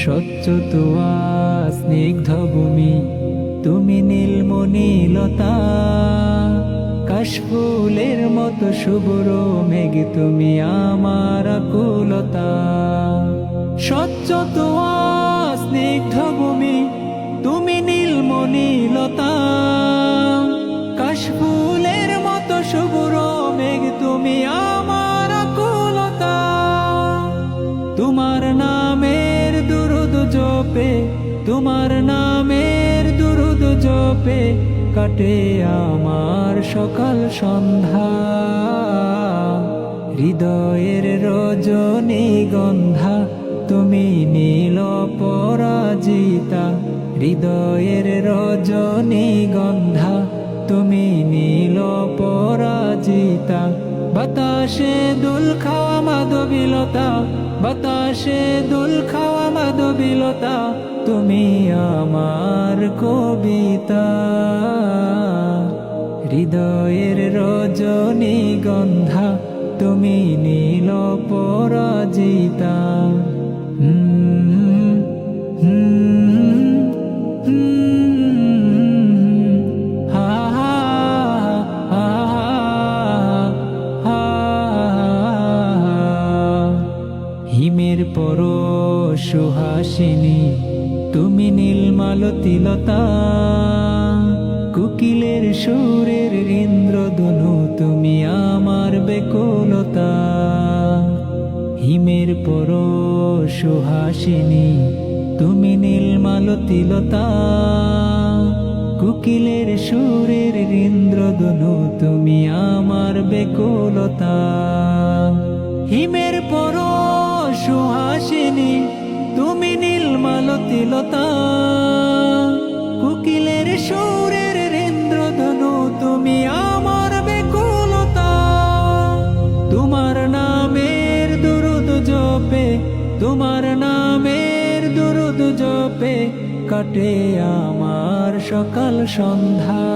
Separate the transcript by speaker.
Speaker 1: স্বচ্ছ তোয়া স্নিগ্ধ ভূমি, তুমি নীলমণিলতা। কাশফুলের মতো শুভ্র মেঘ, তুমি আমার আকুলতা। স্বচ্ছ তোয়া স্নিগ্ধ ভূমি, তুমি নীলমণিলতা। কাশফুলের মতো শুভ্র মেঘ, তুমি আমার আকুলতা। তোমার নামের দুরুদ জপে, তোমার নামের দুরুদ জপে কাটে আমার সকাল সন্ধ্যা। হৃদয়ের রজনীগন্ধা, তুমি নীল পরাজিতা। হৃদয়ের রজনীগন্ধা, তুমি নীল পরাজিতা। বাতাসে দোল খাওয়া মাধবীলতা, বাতাসে দোল খাওয়া মাধবীলতা, তুমি আমার কবিতা। হৃদয়ের রজনীগন্ধা, তুমি নীল পরাজিতা। হিমের পর সুহাসিনী, তুমি নীলমালতিলতা। কোকিলের সুরের ইন্দ্রধনু, তুমি আমার বেকুলতা। হিমের পর সুহাসিনী, তুমি নীলমালতিলতা। কোকিলের সুরের ইন্দ্রধনু, তুমি আমার বেকুলতা। হিমের পর সুহাসিনী, তুমি নীলমালতিলতা। কোকিলের সুরের ইন্দ্রধনু, তুমি আমার বেকুলতা। তোমার নামের দুরুদ জপে, তোমার নামের দুরুদ জপে কাটে আমার সকাল সন্ধ্যা।